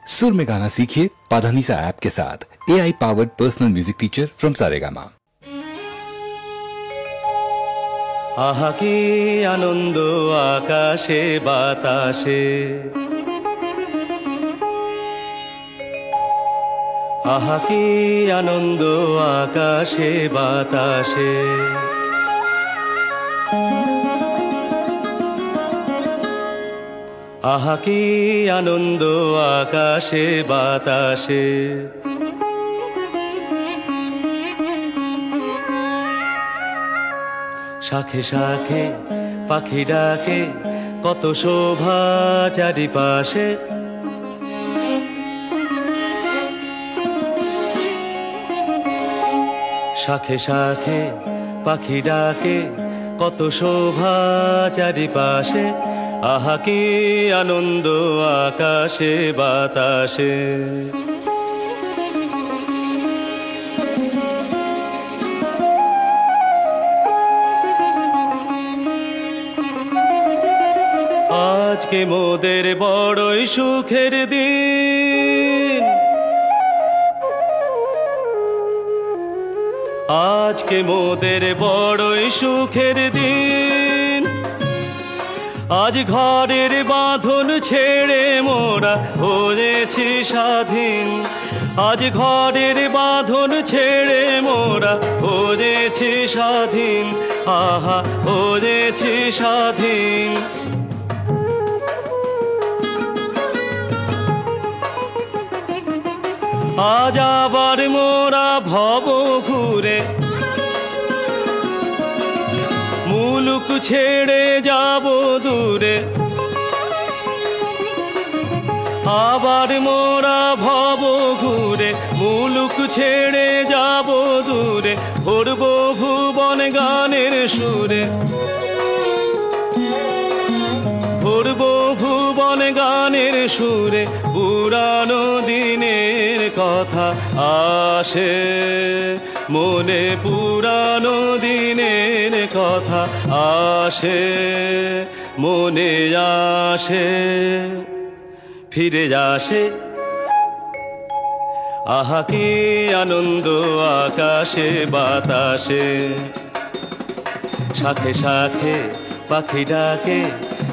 सुर में गाना सीखिए पाधानीसा ऐप के साथ। AI powered personal music teacher from Saregama. आहा की आनंद आकाशे बाताशे, आहा की आनंद आकाशे बाताशे, आहा की आनंद आकाशे बाताशे। शाखे शाखे पाखी डाके कत शोभा चारिपाशे, शाखे शाखे पाखी डाके कत शोभा चारिपाशे। आहा की आनंद आकाशे बाताशे। আজকে মোদের বড়ই সুখের দিন, আজকে মোদের বড়ই সুখের দিন। আজ ঘরের বাঁধন ছেড়ে মোরা হয়েছি স্বাধীন, আজ ঘরের বাঁধন ছেড়ে মোরা হয়েছি স্বাধীন, আহা হয়েছি স্বাধীন। আজ আবার মোরা ভব ঘুরে মুলুক ছেড়ে যাব দূরে, আবার মোরা ভব ঘুরে মুলুক ছেড়ে যাব দূরে। ভরব ভুবন গানের সুরে, ভরব ভুবন গানের সুরে। পুরানো দিনের কথা আসে মনে, পুরানো দিনের কথা আসে মনে, আসে ফিরে আসে। আহা কি আনন্দ আকাশে বাতাসে, শাখে শাখে পাখি ডাকে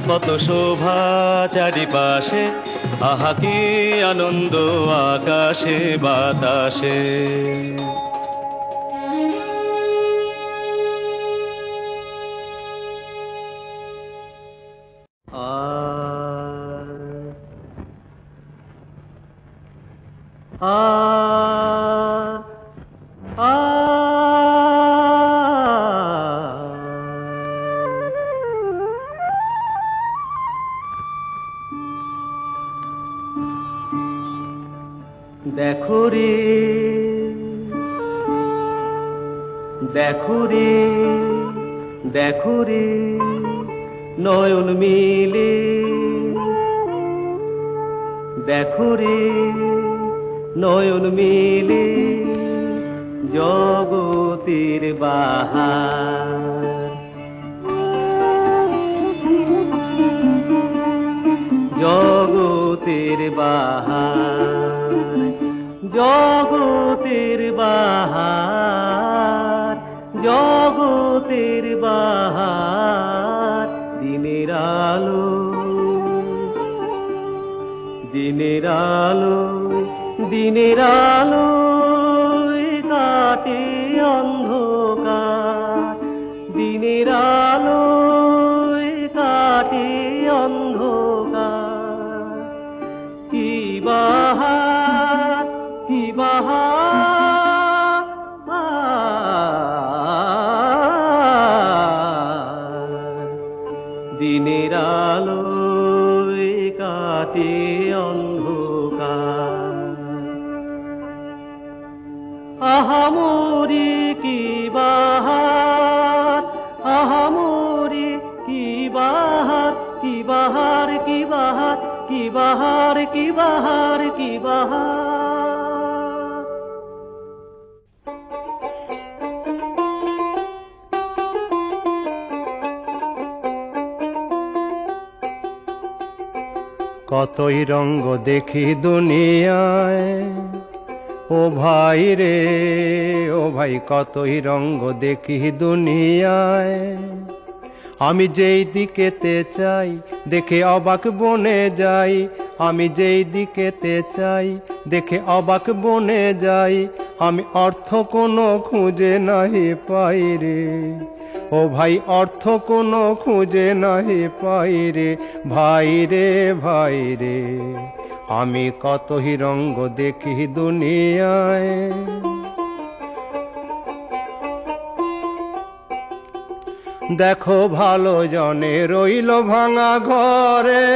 কত শোভা চারিপাশে। আহা কি আনন্দ আকাশে বাতাসে। দেখো রে দেখো রে দেখো রে নয়ন মিলে, দেখো রে নয়ন মিলে জগতের বাহার, জগতের বাহার, জগতের বাহার, জগতের বাহার। দিনের আলো, দিনের আলো, দিনের আলো কাটে অন্ধকার, দিনের আলো কাটে অন্ধকার। কি বাহার, কি বাহার, দিনের আলো কাটে অন্ধকার। আহা মোরে কি বাহার, আহা মোরে কি বাহার, কি বাহার, কি বাহার, কি বাহার, কি বাহার, কি বাহার। কতই রঙ্গ দেখি দুনিয়ায়, ও ভাই রে ও ভাই কতই রঙ্গ দেখি দুনিয়ায়। আমি যেই দিকেতে চাই দেখে অবাক বনে যাই, আমি যেই দিকেতে চাই দেখে অবাক বনে যাই। আমি অর্থ কোনো খুঁজে নাহি পাই রে, ও ভাই অর্থ কোনো খুঁজে নাহি পাই রে। ভাই রে ভাই রে আমি কতই রঙ্গ দেখি দুনিয়ায়। দেখো ভালো জনে রইল ভাঙা ঘরে,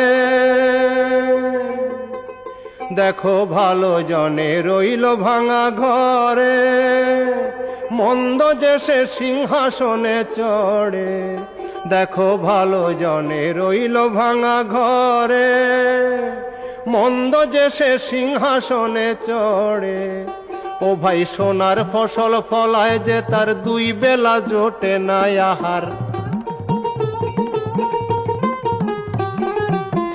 দেখো ভালো জনে রইল ভাঙা ঘরে। মন্দ যে সে সিংহাসনে চড়ে, দেখো ভালো জনে রইল ভাঙা ঘরে। মন্দ যে সে সিংহাসনে চড়ে, ও ভাই সোনার ফসল ফলায় যে তার দুই বেলা জোটে না আহার।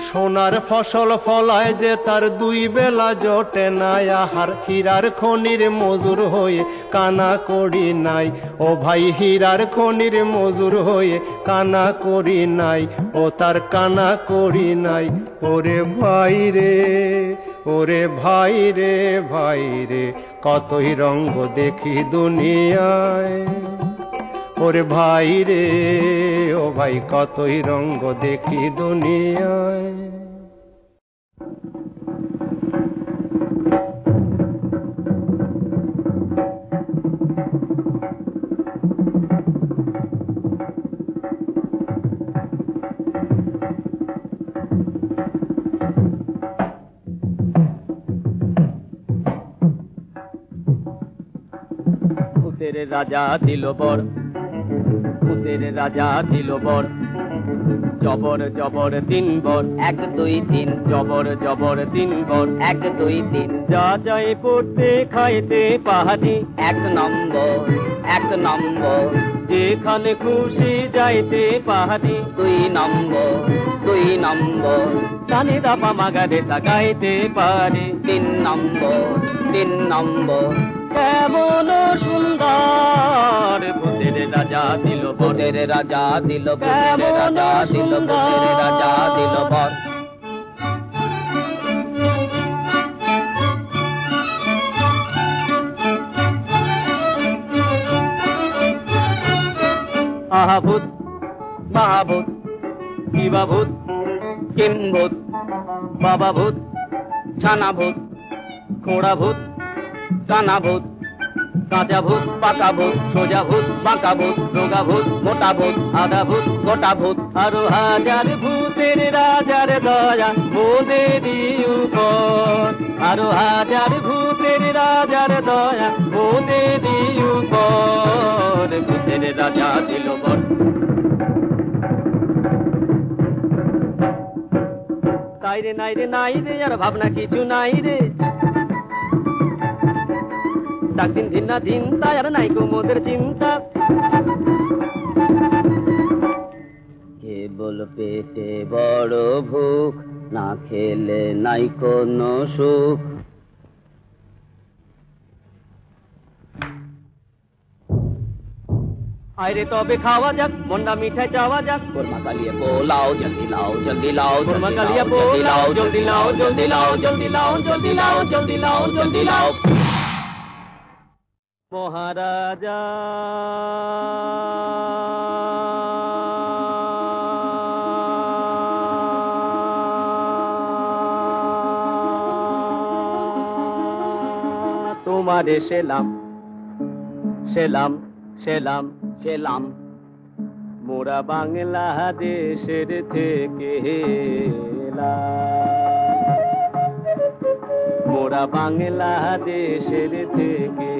সোনার ফসল ফলায় যে তার দুই বেলা জোটে না আহার। হীরার খনির মজুর হয়ে কানা করি নাই, ও ভাই হীরার খনির মজুর হয়ে কানা করি নাই, ও তার কানা করি নাই। ওরে ভাই রে ওরে ভাই রে ভাই রে কতই রঙ্গ দেখি দুনিয়ায়। ওরে ভাই রে ও ভাই কতই রঙ্গ দেখি দুনিয়ায়। ভূতের রাজা দিল বর, ভূতের রাজা দিল বর। জবর জবর তিন বর, 1 2 3 জবর জবর তিন বর। 1 2 3 যা চাই পড়তে খাইতে পাহাড়ি, 1 নম্বর 1 নম্বর। যেখানে খুশি যাইতে পাহাড়ি, 2 নম্বর 2 নম্বর। কানে দাপা মাগারে তাকাইতে পারে। 3 নম্বর 3 নম্বর। কেমন সুন্দর ভূতের রাজা দিল বর, ভূতের রাজা দিল, ভূতের রাজা দিল, ভূতের রাজা দিল বর। আহা ভূত মহাভূত, কিবা ভূত, কিম ভূত, বাবা ভূত, ছানা ভূত, খোঁড়া ভূত, কানা ভূত, কাঁচা ভূত, পাকা ভূত, সোজা ভূত, বাঁকা ভূত, রোগা ভূত, মোটা ভূত, আধা ভূত, গোটা ভূত। আরো হাজার ভূতের রাজার দয়া মোদেরই উপর। আরো হাজার ভূতের রাজার দয়া মোদেরই উপর। ভূতের রাজা দিল বর। তাই রে নাই রে নাই রে আর ভাবনা কিছু নাই রে। ডাক দিন দিন না দিন তাই আর নাই গো মোদের চিন্তা। কেবল পেটে বড় ভুখ, না খেলে নাই কোনো সুখ। আইরে তবে খাওয়া যাক, মন্ডা মিঠাই চাওয়া যাক। কোরমা কালিয়ে পোলাও জলদি লাও জলদি লাও, কোরমা কালিয়া পোলাও জলদি লাও জলদি লাও জলদি লাও জলদি লাও জলদি লাও জলদি লাও। মহারাজা তোমারে সেলাম সেলাম সেলাম সেলাম। মোরা বাংলাদেশের থেকে মোরা বাংলাদেশের থেকে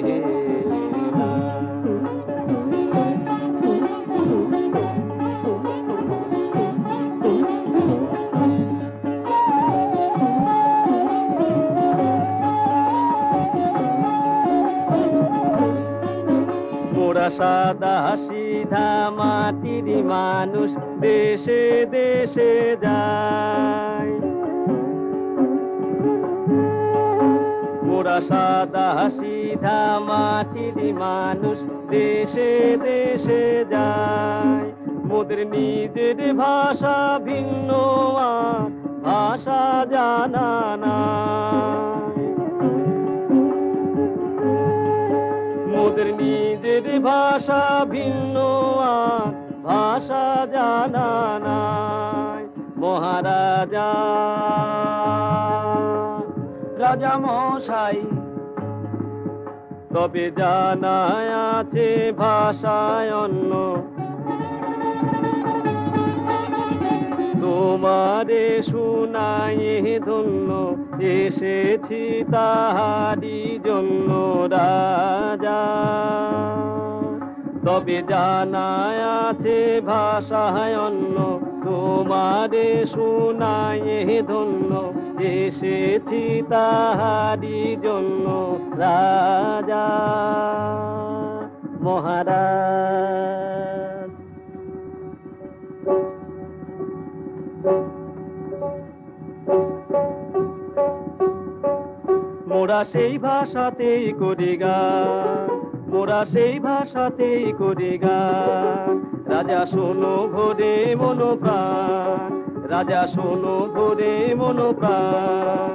মোরা সাদা সিধা মাটির মানুষ দেশে দেশে যায়। সাদা সিধা মাটির মানুষ দেশে দেশে যায়। মোদের নিজের ভাষা ভিন্ন আর ভাষা জানা নাই। মোদের নিজের ভাষা ভিন্ন আর ভাষা জানা নাই। মহারাজা রাজা মশাই তবে জানা আছে ভাষায় অন্য, তোমারে শুনাই ধন্য এসেছি তাহারি জন্য রাজা। তবে জানা আছে ভাষায় অন্য, তোমারে শুনাই ধন্য এসেছি তাহারি জন্য রাজা। মহারাজ মোরা সেই ভাষাতেই করি গান, মোরা সেই ভাষাতেই করি গান। রাজা শোনো ভোরে মনোপ্রাণ, রাজা শোনো ভোরে মনোপ্রাণ।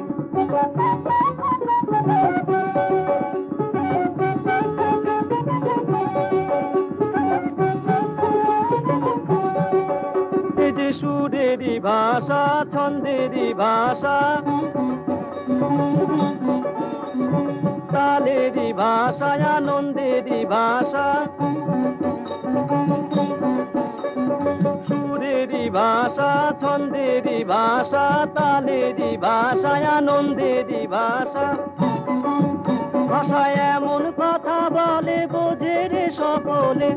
এই যে সুরেরই ভাষা ছন্দেরই ভাষা, তালেরই ভাষা আনন্দেরই ভাষা, সুরেরই ভাষা ছন্দেরই ভাষা, তালেরই ভাষা আনন্দেরই ভাষা। ভাষায় এমন কথা বলে বোঝে রে সকলে,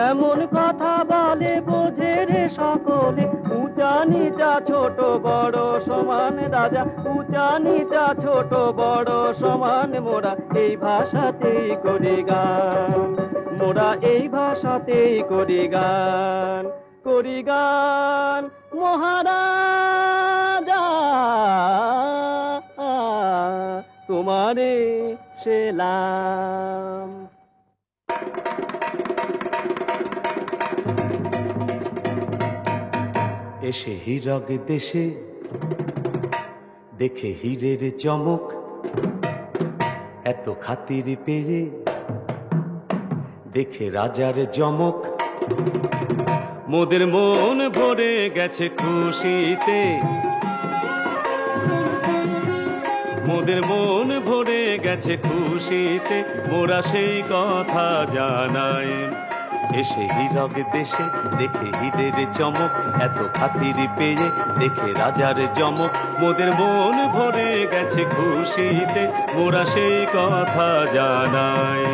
এমন কথা বলে বোঝে রে সকলে। উঁচা নিচা ছোট বড় সমান রাজা, উঁচা নিচা ছোট বড় সমান। মোরা এই ভাষাতেই করি গান, মোরা এই ভাষাতেই করি গান, করি গান। মহারাজা তোমারে সেলাম। এসে হীরক দেশে দেখে হীরের চমক, এত খাতির পেয়ে দেখে রাজার জমক। মোদের মন ভরে গেছে খুশিতে, মোদের মন ভরে গেছে খুশিতে, মোরা সেই কথা জানাই। এসে হীরক দেশে দেখে হীরের চমক, এত খাতির পেয়ে দেখে রাজার জমক। মোদের মন ভরে গেছে খুশিতে, মোরা সেই কথা জানাই।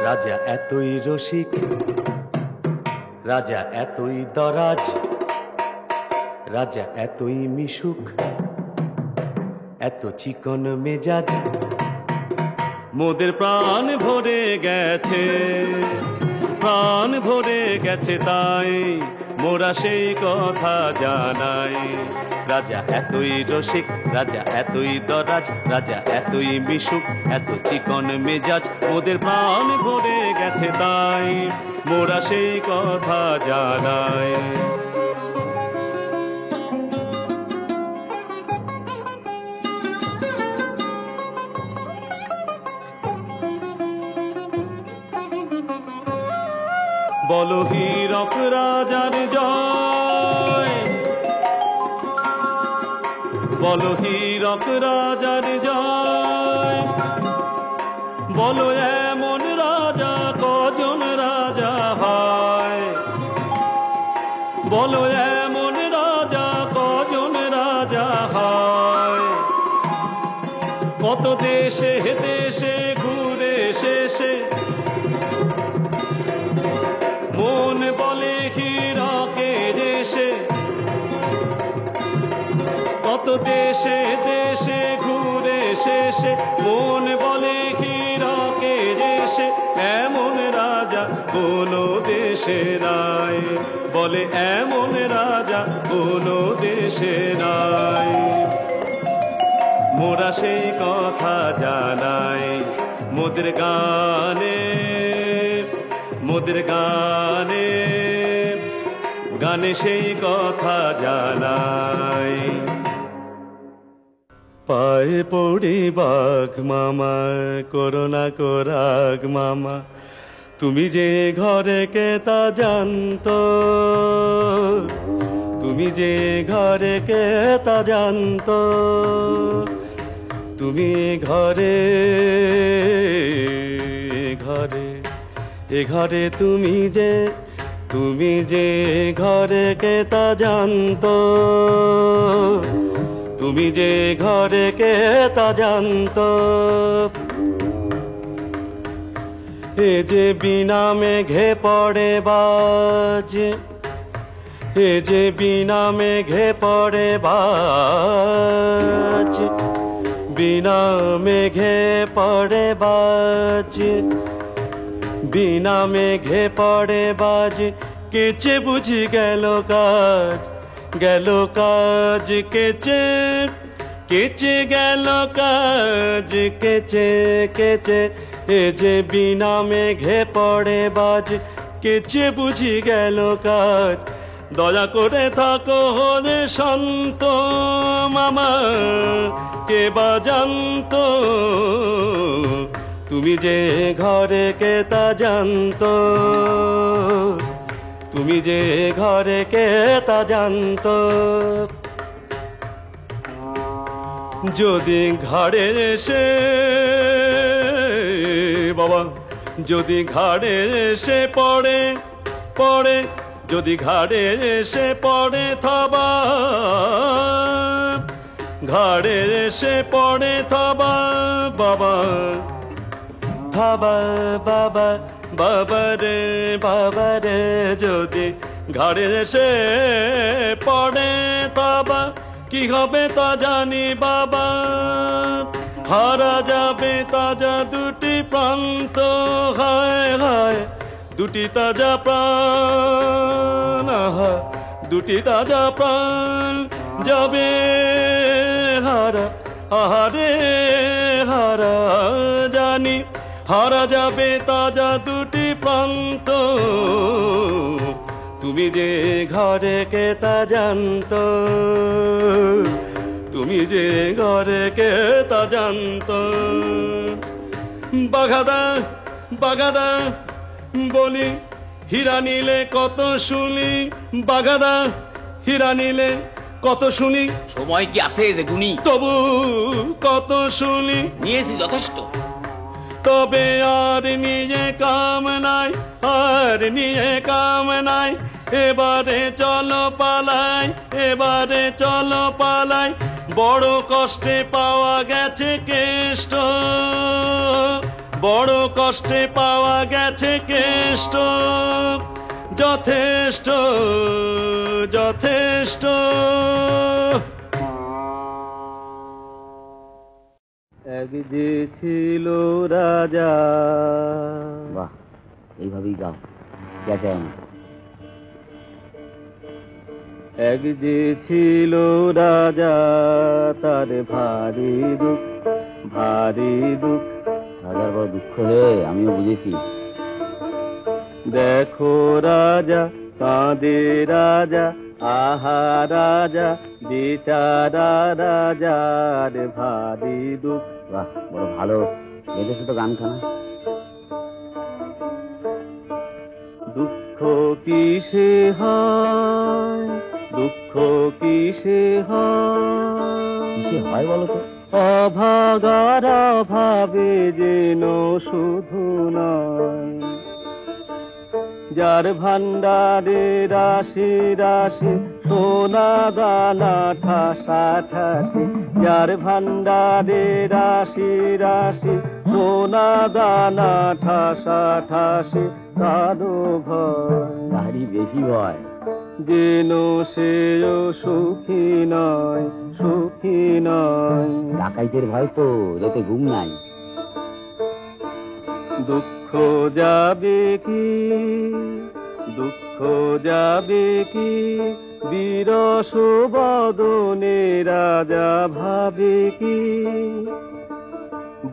রাজা এতই রসিক, রাজা এতই দরাজ, রাজা এতই মিশুক, এত চিকন মেজাজ। মোদের প্রাণ ভরে গেছে, প্রাণ ভরে গেছে তাই মোরা সেই কথা জানাই। রাজা এতই রসিক, রাজা এতই দরাজ, রাজা এতই মিশুক, এত চিকন মেজাজ। ওদের প্রাণ ভরে গেছে তাই মোরা সেই কথা জানাই। বলো হীরক রাজার জয়, বলো হীরক রাজার জয়। বলো এমন রাজা কজন রাজা হয়, বলো এমন রাজা কজন রাজা হয়। কত দেশে দেশে ঘুরে শেষে মন বলে হীরকের দেশে। কত দেশে দেশে ঘুরে শেষে দেশে মন বলে হীরকের এসে এমন রাজা কোনো দেশে নাই, বলে এমন রাজা কোনো দেশে নাই। মোরা সেই কথা জানাই মোদের গানে, মোদের গানে, গানে সেই কথা জানাই। পায়ে পড়ি বাঘ মামা, করোনা কোরাগ মামা, তুমি যে ঘরে কে তা জানতো, তুমি যে ঘরে কে তা জানতো, তুমি ঘরে ঘরে এ ঘরে তুমি যে ঘরে কে তা জানতো, তুমি যে ঘরে কে তা জানতো। এ যে বিনা মেঘে পড়ে বাজ, এ যে বিনা মেঘে পড়ে বাজ, বিনা মেঘে পড়ে বাজ, বিনা মেঘে পড়ে বাজ, কেচে বুঝি গেল কাজ, গেল কাজ কেচে, কেচে গেল কাজ কেচে, কেচে। এ যে বিনা মেঘে পড়ে বাজ, কেচে বুঝি গেল কাজ। দয়া করে থাকো হরে শান্ত মামা, কে বা জানতো, তুমি যে ঘরে কে তা জানতো, তুমি যে ঘরে কে তা জানতো। যদি ঘাড়ে এসে বাবা, যদি ঘাড়ে এসে পড়ে পড়ে, যদি ঘাড়ে এসে পড়ে থাবা, ঘাড়ে এসে পড়ে থাবা বাবা, থাবা বাবা, বাবা রে বাবা রে। যদি ঘাড়ে এসে পড়ে থাবা, কি হবে তা জানি বাবা, হারা যাবে তাজা দুটি প্রান্ত, হায় হায় দুটি তাজা প্রাণ, আহা দুটি তাজা প্রাণ যাবে হারা, আহারে হারা জানি, হারা যাবে তাজা দুটি প্রান্ত। তুমি যে ঘরে কে তা জানতো, তুমি যে ঘরে কে তা জানতো। বাঘাদা বাঘাদা বলি, হীরা নিলে কত শুনি, বাঘাদা হীরা নিলে কত শুনি। সময় কি আসে যে গুনি, তবু কত শুনি, নিয়েছি যথেষ্ট। তবে আর নিয়ে কাম নাই, আর নিয়ে কাম নাই। এবারে চলো পালাই, এবারে চলো পালাই। বড় কষ্টে পাওয়া গেছে কেষ্ট, বড় কষ্টে পাওয়া গেছে কেষ্ট। যথেষ্ট যথেষ্ট। এক যে ছিল রাজা। বাহ, এইভাবেই গাও, গেছে না। এক যে ছিল রাজা, তার ভারী দুঃখ, ভারী দুঃখ। রাজার বড় দুঃখ রে, আমিও বুঝেছি। দেখো রাজা কাঁদে রাজা, আহা রাজা বেচারা রাজার ভারী দুঃখ। বাহ, বড় ভালো বেঁধেছে তো গানখানা। দুঃখ কিসে হয়, দুঃখ কিসে হয়, কিসে হয় বলো তো? অভাগার অভাবে যেন শুধু নয়। যার ভান্ডারে রাশি রাশি সোনা দানা ঠাসা ঠাসি, যার ভান্ডারে রাশি রাশি সোনা দানা ঠাসা ঠাসি, কারো ভয় তারই বেশি ভয়। যেন সেও সুখী নয়, সুখী নয়। ডাকাইতের ভয় তো, রাতে ঘুম নাই। দুঃখ যাবে কি, দুঃখ যাবে কি, বিরস বদনে রাজা ভাবে কি,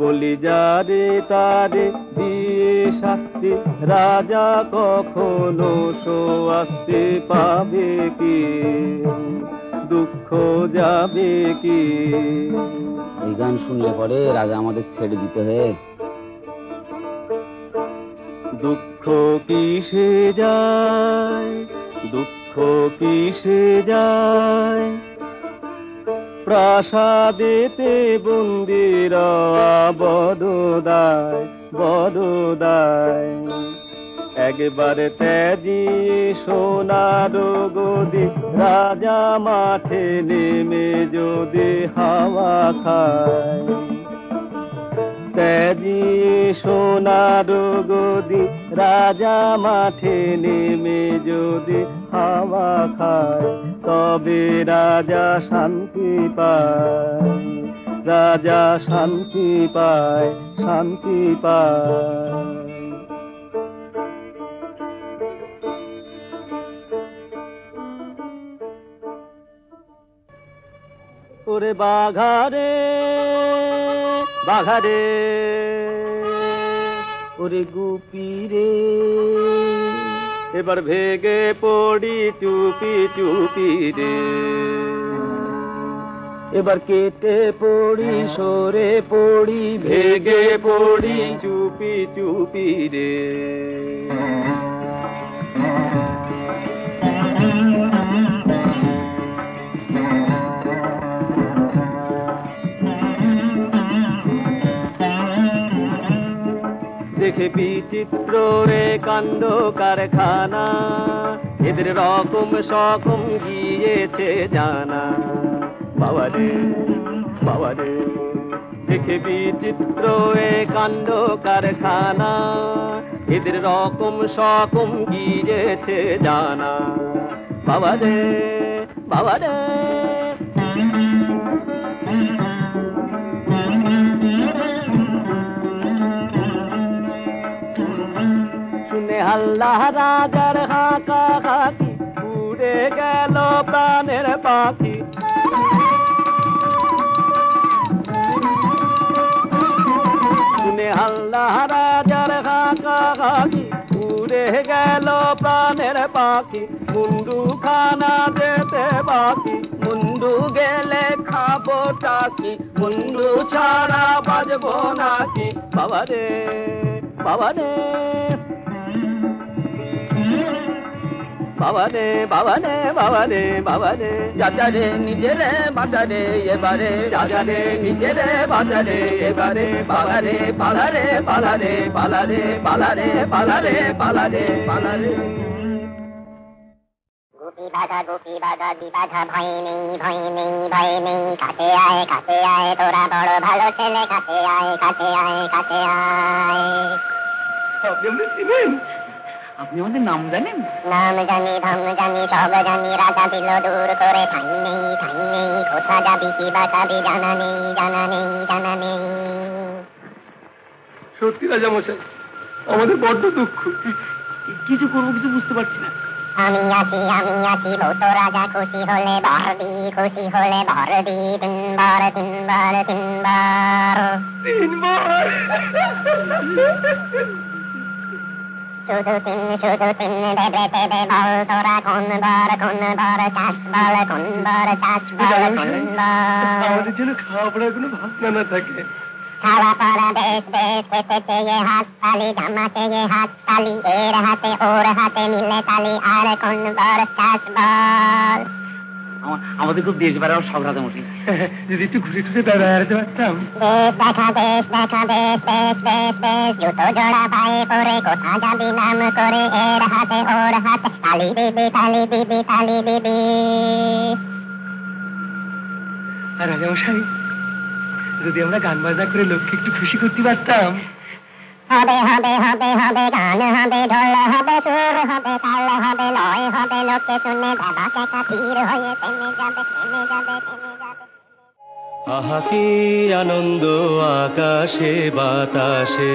বলি যারে তারে দিয়ে শাস্তি, রাজা কখনো শাস্তি পাবে কি, দুঃখ যাবে কি। এই গান শুনলে পরে রাজা আমাদের ছেড়ে দিতে হয়। দুঃখ কিসে যায়, দুঃখ কিসে যায়, প্রাসাদেতে বন্দিরা বড় দায়, বড় দায়। একবার ত্যাজিয়ে সোনার গদি, রাজা মাঠে নেমে যদি হাওয়া খায়। ত্যাজিয়ে সোনার গদি, রাজা মাঠে নেমে যদি হাওয়া খায়, তবে রাজা শান্তি পায়, রাজা শান্তি পায়, শান্তি পায়। ওরে বাঘারে, বাঘারে, ওরে গুপিরে, এবার ভেগে পড়ি চুপি চুপি রে, এবার কেটে পড়ি সরে পড়ি, ভেগে পড়ি চুপি চুপি রে। দেখে বিচিত্র এ কাণ্ড কারখানা, এদের রকম সকম গিয়েছে জানা। বাবারে, বাবারে, দেখে বিচিত্র এ কাণ্ড কারখানা, এদের রকম সকম গিয়েছে জানা। বাবারে, বাবারে, শুনে হাল্লা রাজার হাঁকা হাঁকি, উড়ে গেল প্রাণের পাখি। শুনে হাল্লা রাজার হাঁকা হাঁকি, উড়ে গেল প্রাণের পাখি। মুন্ডু খানা যেতে বাকি, মুন্ডু গেলে খাবো টাকি, মুন্ডু ছাড়া বাজবো নাকি। বাবারে, বাবারে, বাবারে, বাবারে, বাবারে, বাবারে, চাচারে নিজেরে বাঁচারে এবারে, চাচারে নিজেরে বাঁচারে এবারে। পালারে, পালারে, পালারে, পালারে, পালারে, পালারে, পালারে, পালারে। গোপী বাধা, গোপী বাধা, বিবাধা, ভয় নেই, ভয় নেই, ভয় নেই। কাছে আয়, কাছে আয়, তোরা বড় ভালো ছেলে। কাছে আয়, কাছে আয়, কাছে আয়। আপনি আমাদের চিনেন? আপনি আমাদের নাম জানেন? নাম জানি, ধাম জানি, সব জানি। রাজা দিল দূর করে, ঠাই নেই, ঠাই নেই। কোথা যাবি কি বাঁচাবি, জানা নেই, জানা নেই, জানা নেই। সত্যি রাজা মশাই, আমাদের বড্ড দুঃখ। কিছু করবো, কিছু বুঝতে পারছি না। আমি আছি, আমি আছি, বৌত রাজা খুশি হলে ভর দি, খুশি হলে ভর দি। তিনবার, তিনবার, তিনবার, তিনবার। শুধু তিন, শুধু তিন। দেবে দেবে বল তোরা, কোন বার, কোন বার চাষ বল, কোন বার চাষ বল, কোন বার। আমাদের যেন খাওয়া পড়ার কোনো ভাবনা না থাকে। খাওয়া পড়া বেশ বেশ, খেতে চেয়ে হাত তালি, জামা চেয়ে হাত তালি। এর হাতে ওর হাতে মিলে তালি, আর কোন বার চাষ বল। আমাদের খুব দেশ বেড়াও সব রাজা মশাই। যদি একটু ঘুরে ঘুরে বেড়াতে পারতাম। দেশ দেখা, দেশ দেখা, বেশ বেশ বেশ বেশ। জুতো জোড়া পায়ে পরে, কোথা যাবি নাম করে। এর হাতে ওর হাতে তালি দিবি, তালি দিবি, তালি দিবি। আর রাজা মশাই, যদি আমরা গান বাজনা করে লোককে একটু খুশি করতে পারতাম। হবে হবে হবে হবে গান হবে ঢোল হবে সুর হবে তাল হবে লয় হবে লোকে শুনে বাবাকে কাঠির হয়ে থেমে যাবে থেমে যাবে থেমে যাবে। আহা কি আনন্দ আকাশে বাতাসে